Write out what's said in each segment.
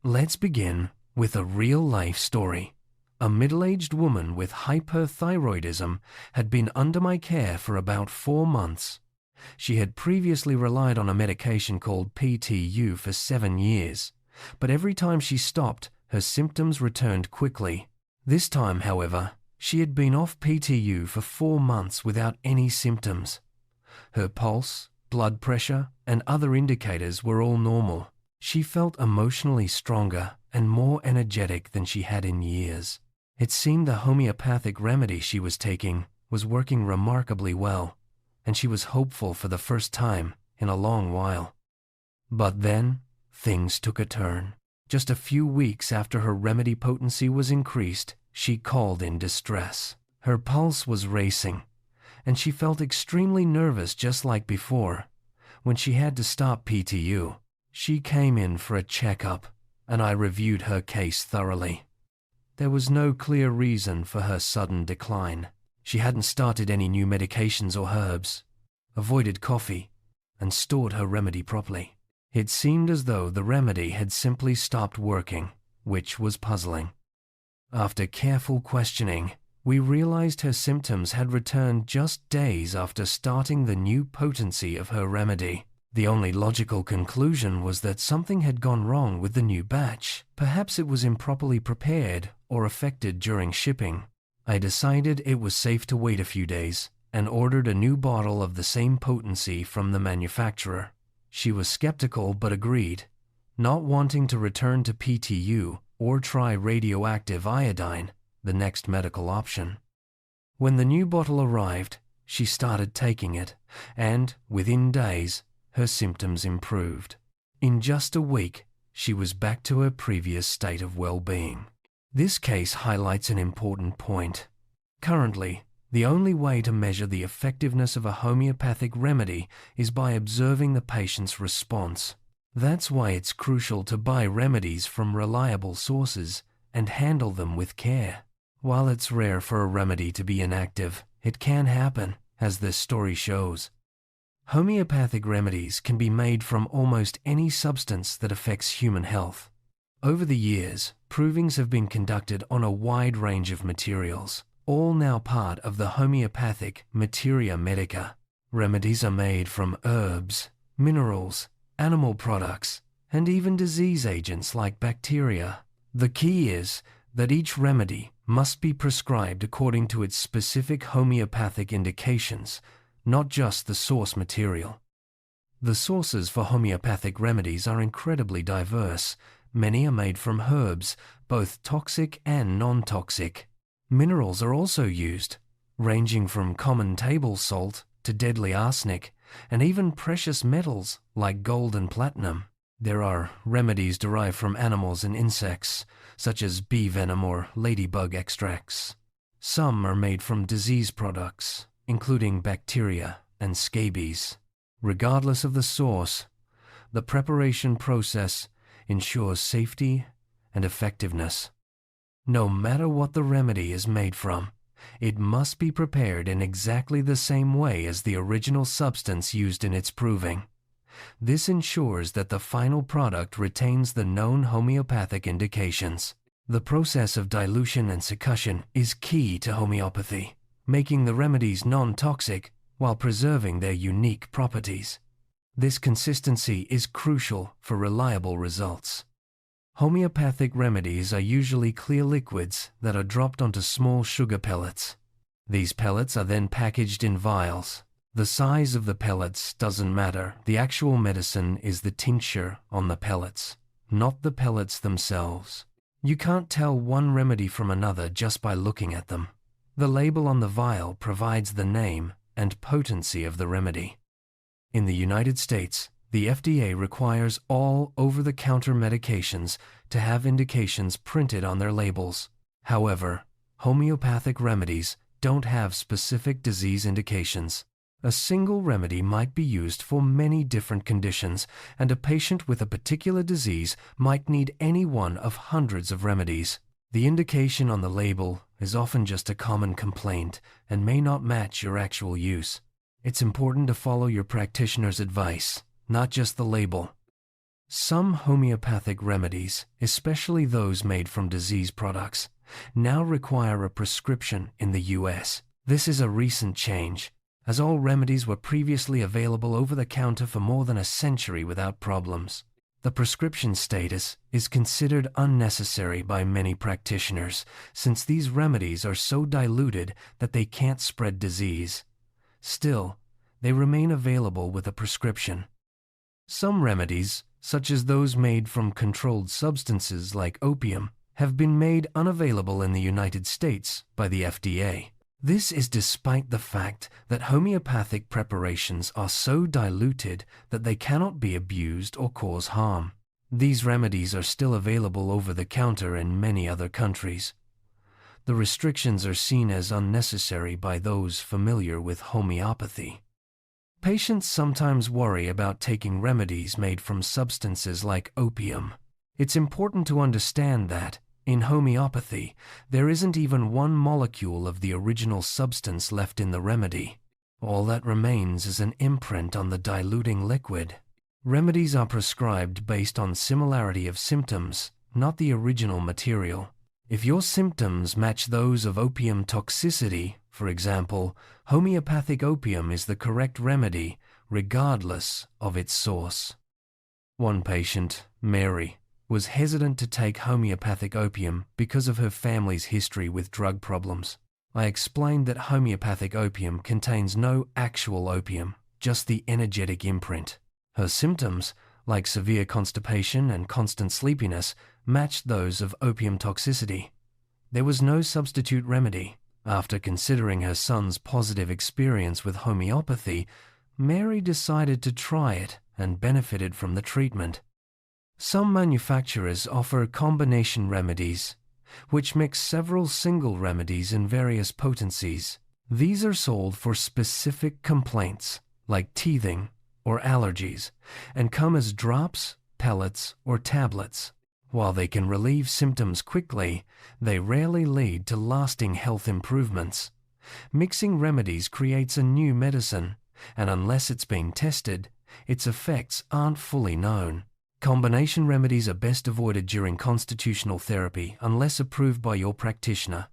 Let's begin with a real-life story. A middle-aged woman with hyperthyroidism had been under my care for about 4 months. She had previously relied on a medication called PTU for 7 years, but every time she stopped, her symptoms returned quickly. This time, however, she had been off PTU for 4 months without any symptoms. Her pulse, blood pressure, and other indicators were all normal. She felt emotionally stronger and more energetic than she had in years. It seemed the homeopathic remedy she was taking was working remarkably well, and she was hopeful for the first time in a long while. But then, things took a turn. Just a few weeks after her remedy potency was increased, she called in distress. Her pulse was racing, and she felt extremely nervous just like before. When she had to stop PTU, she came in for a checkup, and I reviewed her case thoroughly. There was no clear reason for her sudden decline. She hadn't started any new medications or herbs, avoided coffee, and stored her remedy properly. It seemed as though the remedy had simply stopped working, which was puzzling. After careful questioning, we realized her symptoms had returned just days after starting the new potency of her remedy. The only logical conclusion was that something had gone wrong with the new batch. Perhaps it was improperly prepared or affected during shipping. I decided it was safe to wait a few days and ordered a new bottle of the same potency from the manufacturer. She was skeptical but agreed, not wanting to return to PTU or try radioactive iodine, the next medical option. When the new bottle arrived, she started taking it, and within days, her symptoms improved. In just a week, she was back to her previous state of well-being. This case highlights an important point. Currently, the only way to measure the effectiveness of a homeopathic remedy is by observing the patient's response. That's why it's crucial to buy remedies from reliable sources and handle them with care. While it's rare for a remedy to be inactive, it can happen, as this story shows. Homeopathic remedies can be made from almost any substance that affects human health. Over the years, provings have been conducted on a wide range of materials, all now part of the homeopathic materia medica. Remedies are made from herbs, minerals, animal products, and even disease agents like bacteria. The key is that each remedy must be prescribed according to its specific homeopathic indications, not just the source material. The sources for homeopathic remedies are incredibly diverse. Many are made from herbs, both toxic and non-toxic. Minerals are also used, ranging from common table salt to deadly arsenic, and even precious metals like gold and platinum. There are remedies derived from animals and insects, such as bee venom or ladybug extracts. Some are made from disease products, including bacteria and scabies. Regardless of the source, the preparation process ensures safety and effectiveness. No matter what the remedy is made from, it must be prepared in exactly the same way as the original substance used in its proving. This ensures that the final product retains the known homeopathic indications. The process of dilution and succussion is key to homeopathy, making the remedies non-toxic while preserving their unique properties. This consistency is crucial for reliable results. Homeopathic remedies are usually clear liquids that are dropped onto small sugar pellets. These pellets are then packaged in vials. The size of the pellets doesn't matter. The actual medicine is the tincture on the pellets, not the pellets themselves. You can't tell one remedy from another just by looking at them. The label on the vial provides the name and potency of the remedy. In the United States, the FDA requires all over-the-counter medications to have indications printed on their labels. However, homeopathic remedies don't have specific disease indications. A single remedy might be used for many different conditions, and a patient with a particular disease might need any one of hundreds of remedies. The indication on the label is often just a common complaint and may not match your actual use. It's important to follow your practitioner's advice, not just the label. Some homeopathic remedies, especially those made from disease products, now require a prescription in the US. This is a recent change, as all remedies were previously available over the counter for more than a century without problems. The prescription status is considered unnecessary by many practitioners, since these remedies are so diluted that they can't spread disease. Still, they remain available with a prescription. Some remedies, such as those made from controlled substances like opium, have been made unavailable in the United States by the FDA. This is despite the fact that homeopathic preparations are so diluted that they cannot be abused or cause harm. These remedies are still available over the counter in many other countries. The restrictions are seen as unnecessary by those familiar with homeopathy. Patients sometimes worry about taking remedies made from substances like opium. It's important to understand that, in homeopathy, there isn't even one molecule of the original substance left in the remedy. All that remains is an imprint on the diluting liquid. Remedies are prescribed based on similarity of symptoms, not the original material. If your symptoms match those of opium toxicity, for example, homeopathic opium is the correct remedy, regardless of its source. One patient, Mary, was hesitant to take homeopathic opium because of her family's history with drug problems. I explained that homeopathic opium contains no actual opium, just the energetic imprint. Her symptoms, like severe constipation and constant sleepiness, matched those of opium toxicity. There was no substitute remedy. After considering her son's positive experience with homeopathy, Mary decided to try it and benefited from the treatment. Some manufacturers offer combination remedies, which mix several single remedies in various potencies. These are sold for specific complaints, like teething or allergies, and come as drops, pellets, or tablets. While they can relieve symptoms quickly, they rarely lead to lasting health improvements. Mixing remedies creates a new medicine, and unless it's been tested, its effects aren't fully known. Combination remedies are best avoided during constitutional therapy unless approved by your practitioner.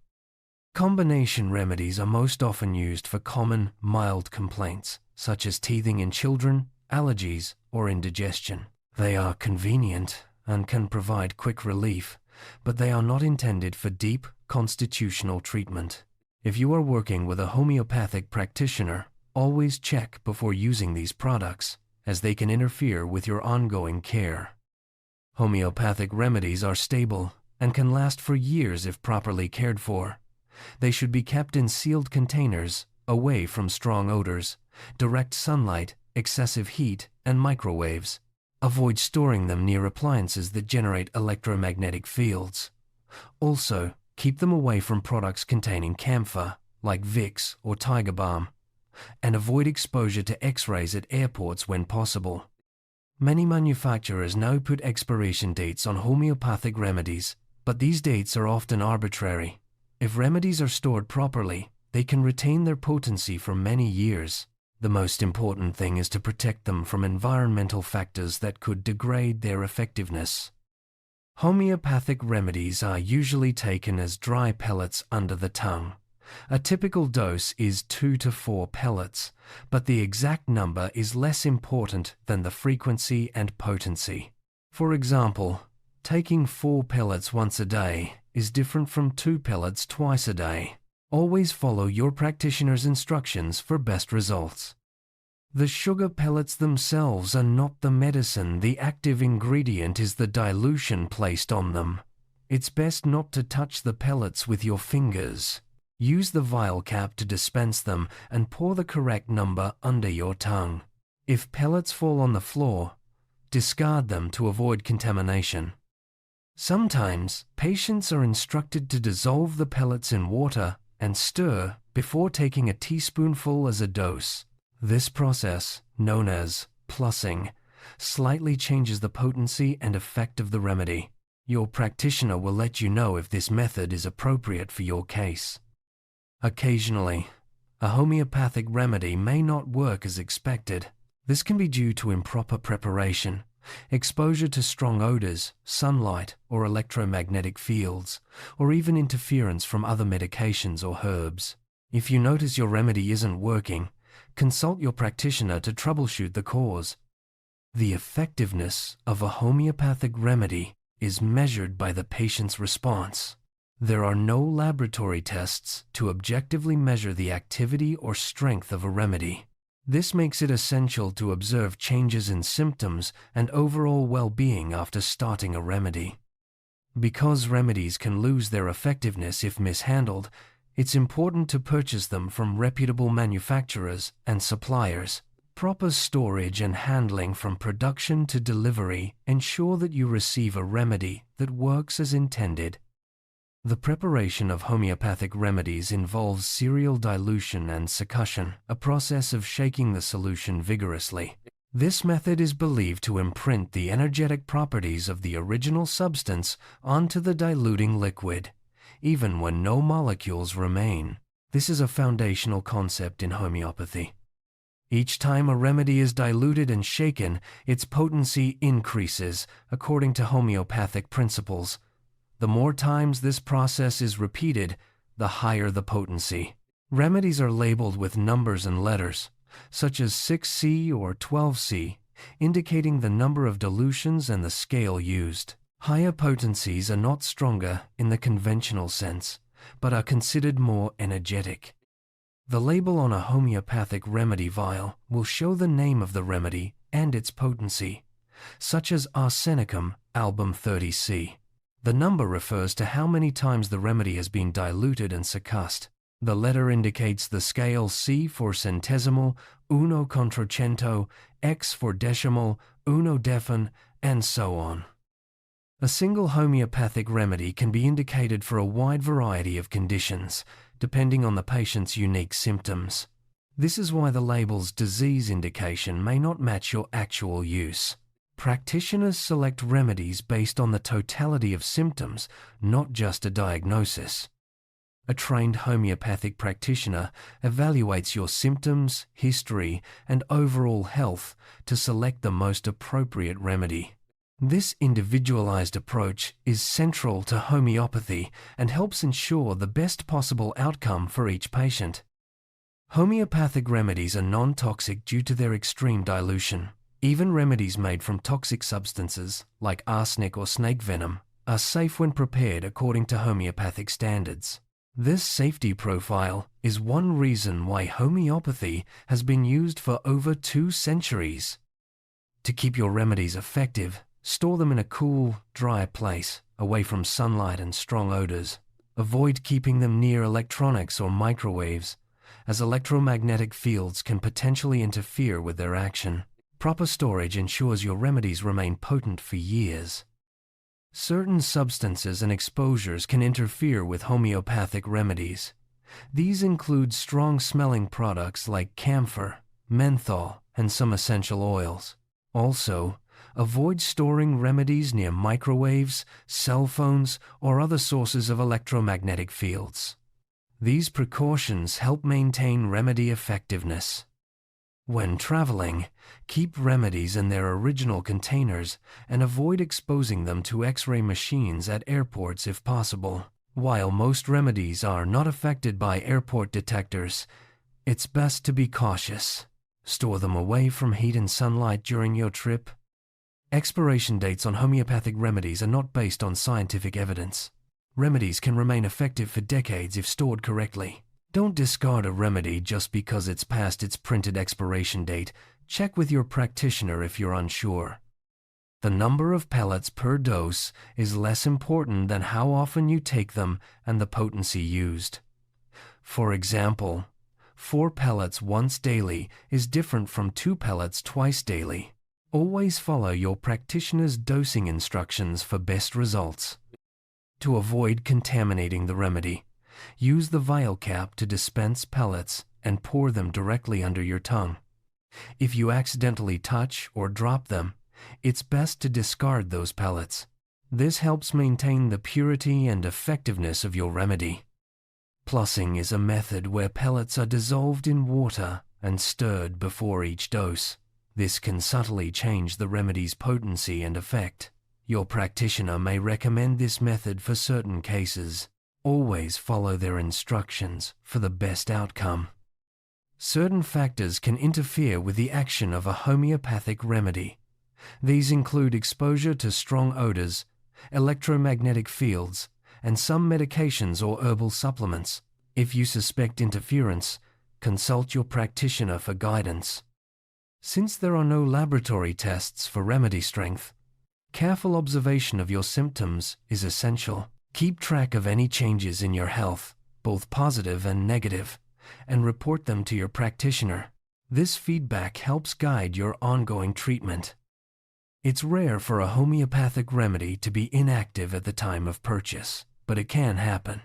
Combination remedies are most often used for common, mild complaints, such as teething in children, allergies, or indigestion. They are convenient and can provide quick relief, but they are not intended for deep, constitutional treatment. If you are working with a homeopathic practitioner, always check before using these products, as they can interfere with your ongoing care. Homeopathic remedies are stable and can last for years if properly cared for. They should be kept in sealed containers, away from strong odors, direct sunlight, excessive heat, and microwaves. Avoid storing them near appliances that generate electromagnetic fields. Also, keep them away from products containing camphor, like Vicks or Tiger Balm, and avoid exposure to X-rays at airports when possible. Many manufacturers now put expiration dates on homeopathic remedies, but these dates are often arbitrary. If remedies are stored properly, they can retain their potency for many years. The most important thing is to protect them from environmental factors that could degrade their effectiveness. Homeopathic remedies are usually taken as dry pellets under the tongue. A typical dose is 2 to 4 pellets, but the exact number is less important than the frequency and potency. For example, taking 4 pellets once a day is different from 2 pellets twice a day. Always follow your practitioner's instructions for best results. The sugar pellets themselves are not the medicine. The active ingredient is the dilution placed on them. It's best not to touch the pellets with your fingers. Use the vial cap to dispense them and pour the correct number under your tongue. If pellets fall on the floor, discard them to avoid contamination. Sometimes, patients are instructed to dissolve the pellets in water and stir before taking a teaspoonful as a dose. This process, known as plussing, slightly changes the potency and effect of the remedy. Your practitioner will let you know if this method is appropriate for your case. Occasionally, a homeopathic remedy may not work as expected. This can be due to improper preparation, Exposure to strong odors, sunlight, or electromagnetic fields, or even interference from other medications or herbs. If you notice your remedy isn't working, consult your practitioner to troubleshoot the cause. The effectiveness of a homeopathic remedy is measured by the patient's response. There are no laboratory tests to objectively measure the activity or strength of a remedy. This makes it essential to observe changes in symptoms and overall well-being after starting a remedy. Because remedies can lose their effectiveness if mishandled, it's important to purchase them from reputable manufacturers and suppliers. Proper storage and handling from production to delivery ensure that you receive a remedy that works as intended. The preparation of homeopathic remedies involves serial dilution and succussion, a process of shaking the solution vigorously. This method is believed to imprint the energetic properties of the original substance onto the diluting liquid, even when no molecules remain. This is a foundational concept in homeopathy. Each time a remedy is diluted and shaken, its potency increases according to homeopathic principles. The more times this process is repeated, the higher the potency. Remedies are labeled with numbers and letters, such as 6C or 12C, indicating the number of dilutions and the scale used. Higher potencies are not stronger in the conventional sense, but are considered more energetic. The label on a homeopathic remedy vial will show the name of the remedy and its potency, such as arsenicum album 30C. The number refers to how many times the remedy has been diluted and succussed. The letter indicates the scale: C for centesimal, uno quattrocento, X for decimal, uno decim, and so on. A single homeopathic remedy can be indicated for a wide variety of conditions, depending on the patient's unique symptoms. This is why the label's disease indication may not match your actual use. Practitioners select remedies based on the totality of symptoms, not just a diagnosis. A trained homeopathic practitioner evaluates your symptoms, history, and overall health to select the most appropriate remedy. This individualized approach is central to homeopathy and helps ensure the best possible outcome for each patient. Homeopathic remedies are non-toxic due to their extreme dilution. Even remedies made from toxic substances, like arsenic or snake venom, are safe when prepared according to homeopathic standards. This safety profile is one reason why homeopathy has been used for over 2 centuries. To keep your remedies effective, store them in a cool, dry place, away from sunlight and strong odors. Avoid keeping them near electronics or microwaves, as electromagnetic fields can potentially interfere with their action. Proper storage ensures your remedies remain potent for years. Certain substances and exposures can interfere with homeopathic remedies. These include strong-smelling products like camphor, menthol, and some essential oils. Also, avoid storing remedies near microwaves, cell phones, or other sources of electromagnetic fields. These precautions help maintain remedy effectiveness. When traveling, keep remedies in their original containers and avoid exposing them to X-ray machines at airports if possible. While most remedies are not affected by airport detectors, it's best to be cautious. Store them away from heat and sunlight during your trip. Expiration dates on homeopathic remedies are not based on scientific evidence. Remedies can remain effective for decades if stored correctly. Don't discard a remedy just because it's past its printed expiration date. Check with your practitioner if you're unsure. The number of pellets per dose is less important than how often you take them and the potency used. For example, 4 pellets once daily is different from 2 pellets twice daily. Always follow your practitioner's dosing instructions for best results. To avoid contaminating the remedy, use the vial cap to dispense pellets and pour them directly under your tongue. If you accidentally touch or drop them, it's best to discard those pellets. This helps maintain the purity and effectiveness of your remedy. Plussing is a method where pellets are dissolved in water and stirred before each dose. This can subtly change the remedy's potency and effect. Your practitioner may recommend this method for certain cases. Always follow their instructions for the best outcome. Certain factors can interfere with the action of a homeopathic remedy. These include exposure to strong odors, electromagnetic fields, and some medications or herbal supplements. If you suspect interference, consult your practitioner for guidance. Since there are no laboratory tests for remedy strength, careful observation of your symptoms is essential. Keep track of any changes in your health, both positive and negative, and report them to your practitioner. This feedback helps guide your ongoing treatment. It's rare for a homeopathic remedy to be inactive at the time of purchase, but it can happen.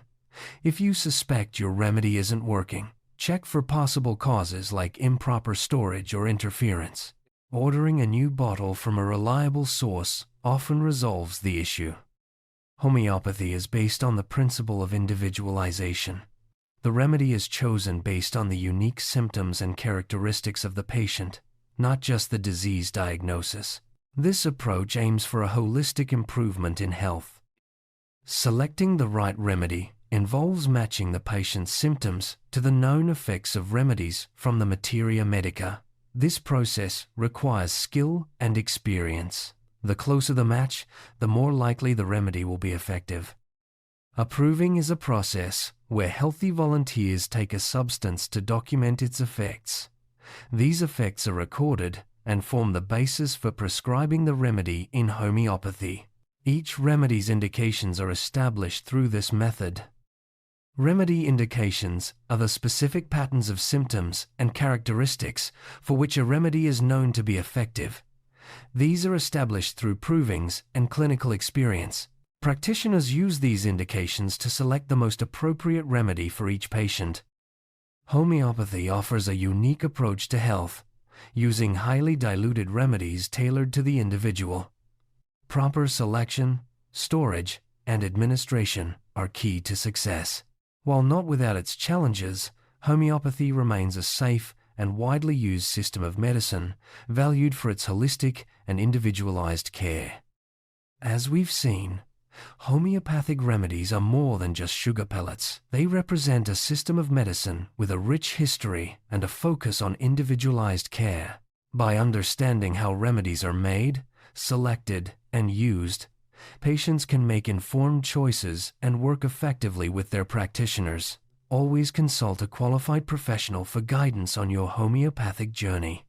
If you suspect your remedy isn't working, check for possible causes like improper storage or interference. Ordering a new bottle from a reliable source often resolves the issue. Homeopathy is based on the principle of individualization. The remedy is chosen based on the unique symptoms and characteristics of the patient, not just the disease diagnosis. This approach aims for a holistic improvement in health. Selecting the right remedy involves matching the patient's symptoms to the known effects of remedies from the materia medica. This process requires skill and experience. The closer the match, the more likely the remedy will be effective. Approving is a process where healthy volunteers take a substance to document its effects. These effects are recorded and form the basis for prescribing the remedy in homeopathy. Each remedy's indications are established through this method. Remedy indications are the specific patterns of symptoms and characteristics for which a remedy is known to be effective. These are established through provings and clinical experience. Practitioners use these indications to select the most appropriate remedy for each patient. Homeopathy offers a unique approach to health, using highly diluted remedies tailored to the individual. Proper selection, storage, and administration are key to success. While not without its challenges, homeopathy remains a safe and widely used system of medicine, valued for its holistic and individualized care. As we've seen, homeopathic remedies are more than just sugar pellets. They represent a system of medicine with a rich history and a focus on individualized care. By understanding how remedies are made, selected, and used, patients can make informed choices and work effectively with their practitioners. Always consult a qualified professional for guidance on your homeopathic journey.